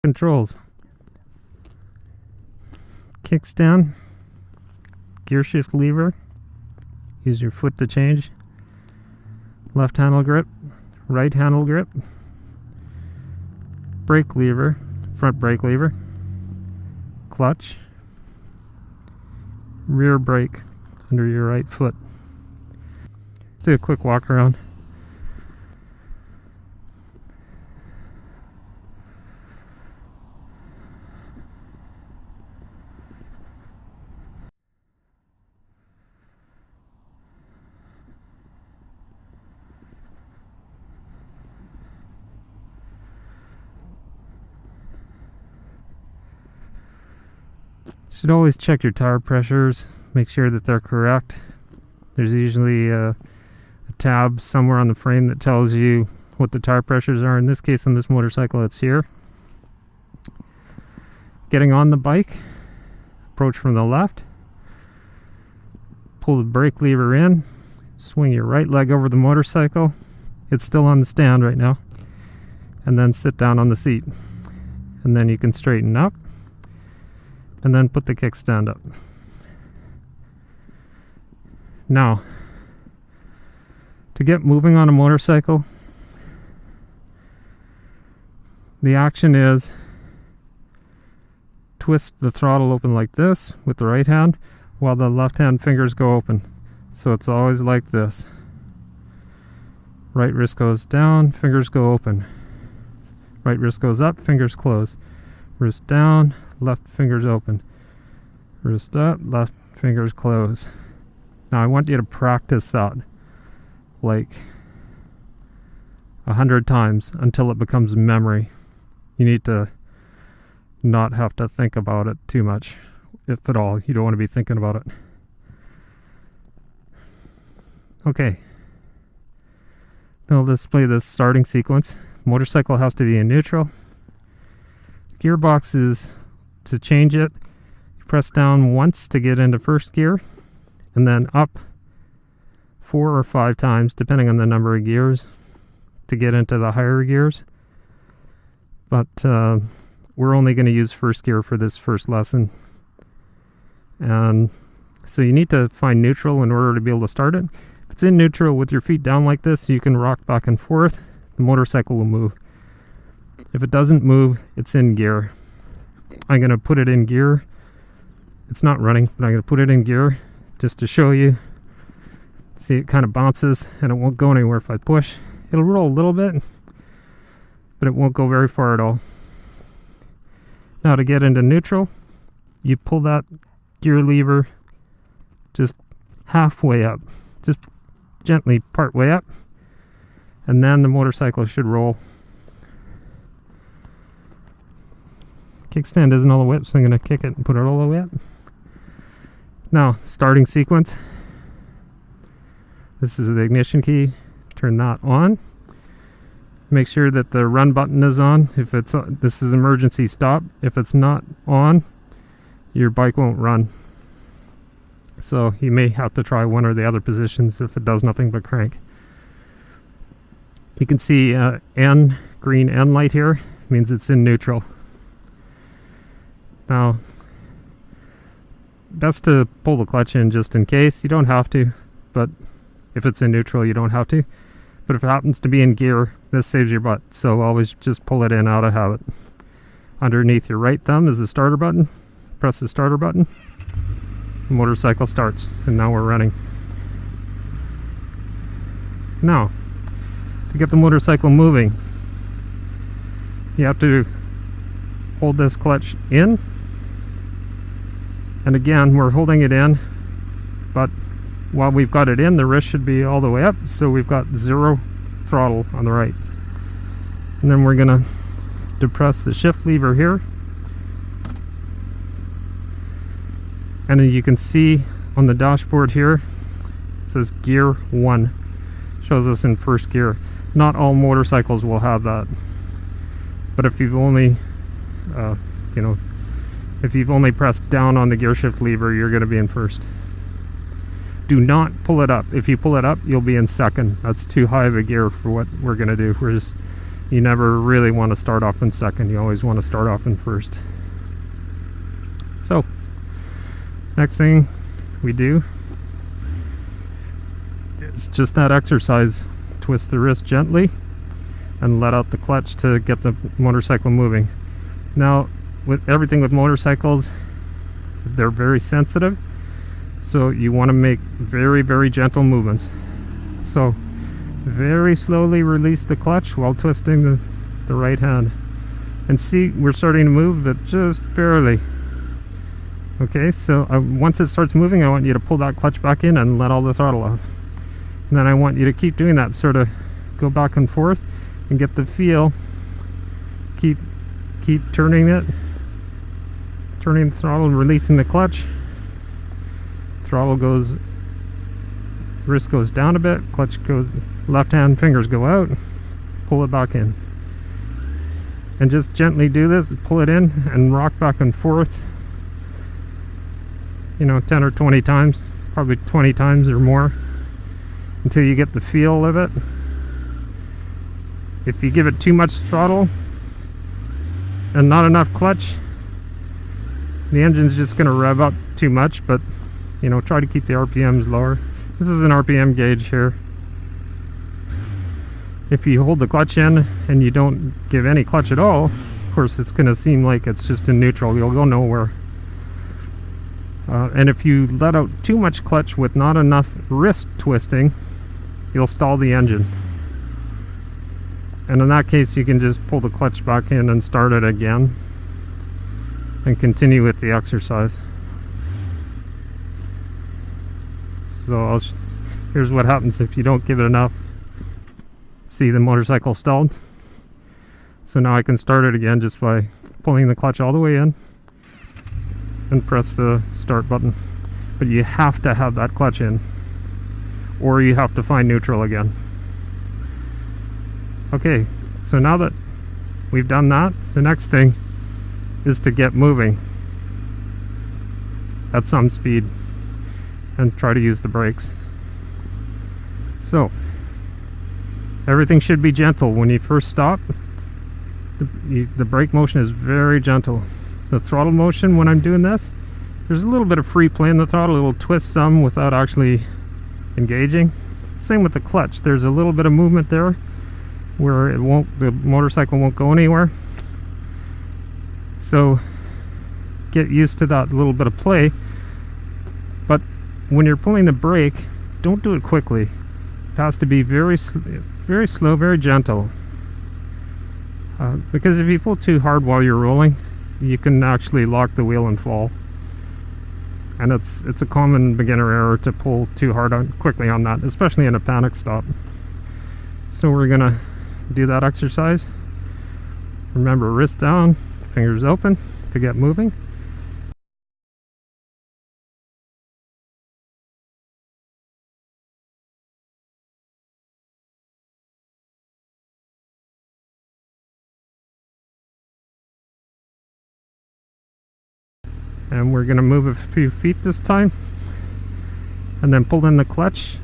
Controls. Kickstand, gear shift lever, use your foot to change, left handle grip, right handle grip, brake lever, front brake lever, clutch, rear brake under your right foot. Let's do a quick walk around. Should always check your tire pressures, make sure that they're correct. There's usually a tab somewhere on the frame that tells you what the tire pressures are. In this case, on this motorcycle, it's here. Getting on the bike, approach from the left, pull the brake lever in, swing your right leg over the motorcycle. It's still on the stand right now. And then sit down on the seat. And then you can straighten up. And then put the kickstand up. Now, to get moving on a motorcycle, the action is twist the throttle open like this with the right hand while the left hand fingers go open. So it's always like this. Right wrist goes down, fingers go open. Right wrist goes up, fingers close. Wrist down, left fingers open. Wrist up, left fingers close. Now I want you to practice that like 100 times until it becomes memory. You need to not have to think about it too much, if at all. You don't want to be thinking about it. Okay. Now let's play this starting sequence. Motorcycle has to be in neutral. Gearbox is to change it. You press down once to get into first gear, and then up 4 or 5 times, depending on the number of gears, to get into the higher gears. But we're only going to use first gear for this first lesson. And so you need to find neutral in order to be able to start it. If it's in neutral with your feet down like this, you can rock back and forth. The motorcycle will move. If it doesn't move, it's in gear. I'm going to put it in gear. It's not running, but I'm going to put it in gear just to show you. See, it kind of bounces and it won't go anywhere if I push. It'll roll a little bit, but it won't go very far at all. Now to get into neutral, you pull that gear lever just halfway up. Just gently part way up, and then the motorcycle should roll. Kickstand isn't all the way up, so I'm going to kick it and put it all the way up. Now, starting sequence. This is the ignition key. Turn that on. Make sure that the run button is on. If it's this is emergency stop. If it's not on, your bike won't run. So you may have to try one or the other positions if it does nothing but crank. You can see N, green N light here, means it's in neutral. Now, best to pull the clutch in just in case. You don't have to, but if it's in neutral, you don't have to. But if it happens to be in gear, this saves your butt. So always just pull it in out of habit. Underneath your right thumb is the starter button. Press the starter button. The motorcycle starts, and now we're running. Now, to get the motorcycle moving, you have to hold this clutch in. And again, we're holding it in, but while we've got it in, the wrist should be all the way up, so we've got 0 throttle on the right. And then we're going to depress the shift lever here. And then you can see on the dashboard here, it says gear 1. Shows us in first gear. Not all motorcycles will have that. But if you've only, if you've only pressed down on the gear shift lever, you're going to be in first. Do not pull it up. If you pull it up, you'll be in second. That's too high of a gear for what we're going to do. We're just you never really want to start off in second. You always want to start off in first. So, next thing we do is just that exercise. Twist the wrist gently and let out the clutch to get the motorcycle moving. Now, with everything with motorcycles, they're very sensitive, so you want to make very, very gentle movements. So very slowly release the clutch while twisting the right hand. And see, we're starting to move, but just barely. Okay, so once it starts moving, I want you to pull that clutch back in and let all the throttle off. And then I want you to keep doing that, sort of go back and forth and get the feel. Keep turning it, turning the throttle and releasing the clutch. Throttle goes, wrist goes down a bit, clutch goes, left hand fingers go out, pull it back in. And just gently do this, pull it in and rock back and forth, you know, 10 or 20 times, probably 20 times or more, until you get the feel of it. If you give it too much throttle and not enough clutch, the engine's just going to rev up too much, but you know, try to keep the RPMs lower. This is an RPM gauge here. If you hold the clutch in and you don't give any clutch at all, of course it's going to seem like it's just in neutral. You'll go nowhere. And if you let out too much clutch with not enough wrist twisting, you'll stall the engine. And in that case, you can just pull the clutch back in and start it again and continue with the exercise. So here's what happens if you don't give it enough. See, the motorcycle stalled. So now I can start it again just by pulling the clutch all the way in and press the start button. But you have to have that clutch in, or you have to find neutral again. Okay, so now that we've done that, the next thing is to get moving at some speed and try to use the brakes. So everything should be gentle when you first stop. The brake motion is very gentle. The throttle motion, when I'm doing this, there's a little bit of free play in the throttle. It will twist some without actually engaging. Same with the clutch. There's a little bit of movement there where the motorcycle won't go anywhere. So get used to that little bit of play. But when you're pulling the brake, don't do it quickly. It has to be very slow, very gentle. Because if you pull too hard while you're rolling, you can actually lock the wheel and fall. And it's a common beginner error to pull too hard quickly on that, especially in a panic stop. So we're gonna do that exercise. Remember, wrist down, fingers open to get moving. And we're going to move a few feet this time, and then pull in the clutch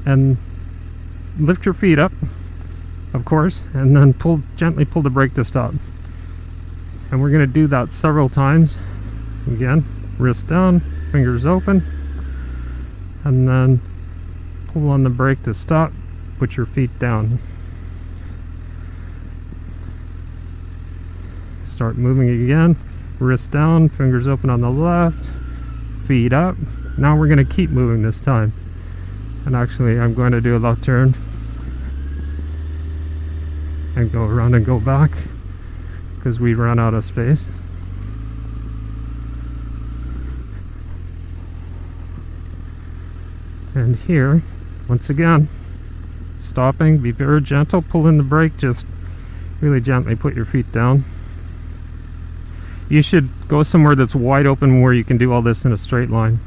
and lift your feet up, of course, and then gently pull the brake to stop. And we're going to do that several times. Again, wrist down, fingers open, and then pull on the brake to stop. Put your feet down. Start moving again. Wrist down, fingers open on the left, feet up. Now we're going to keep moving this time. And actually, I'm going to do a left turn and go around and go back because we've run out of space. And here, once again, stopping, be very gentle, pull in the brake, just really gently put your feet down. You should go somewhere that's wide open where you can do all this in a straight line,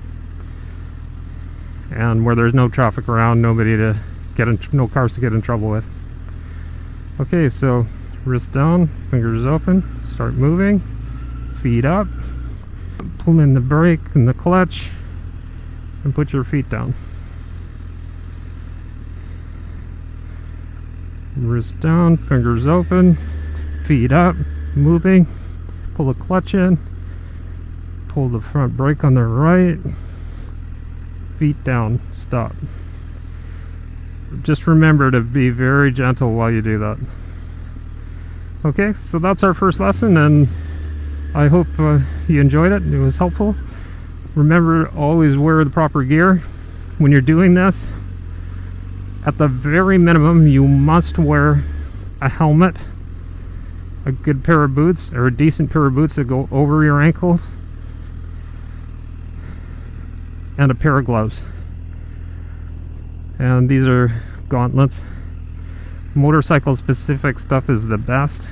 and where there's no traffic around, no cars to get in trouble with. Okay, so wrist down, fingers open, start moving, feet up, pull in the brake and the clutch, and put your feet down. Wrist down, fingers open, feet up, moving. Pull the clutch in, pull the front brake on the right, feet down, stop. Just remember to be very gentle while you do that. Okay, so that's our first lesson, and I hope you enjoyed it. It was helpful. Remember, always wear the proper gear when you're doing this. At the very minimum, you must wear a helmet, a good pair of boots, or a decent pair of boots that go over your ankles, and a pair of gloves. And these are gauntlets. Motorcycle specific stuff is the best.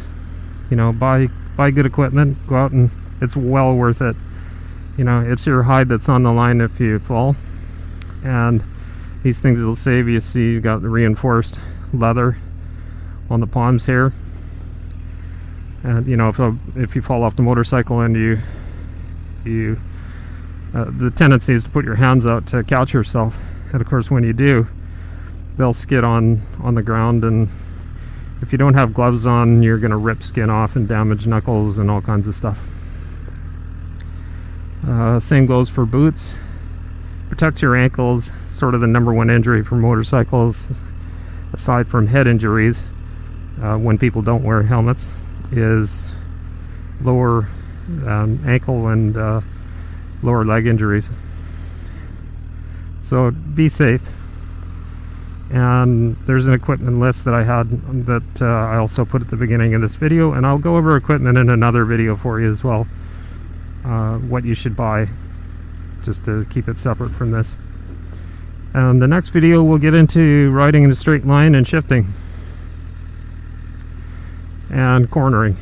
You know, buy good equipment, go out, and it's well worth it. You know, it's your hide that's on the line if you fall, and these things will save you. See, you got the reinforced leather on the palms here. And you know, if you fall off the motorcycle and the tendency is to put your hands out to catch yourself, and of course when you do, they'll skid on the ground, and if you don't have gloves on, you're gonna rip skin off and damage knuckles and all kinds of stuff. Same goes for boots. Protect your ankles. Sort of the #1 injury for motorcycles, aside from head injuries, when people don't wear helmets, is lower ankle and lower leg injuries. So be safe. And there's an equipment list that I had that I also put at the beginning of this video, and I'll go over equipment in another video for you as well, what you should buy, just to keep it separate from this. And the next video we'll get into riding in a straight line and shifting and cornering.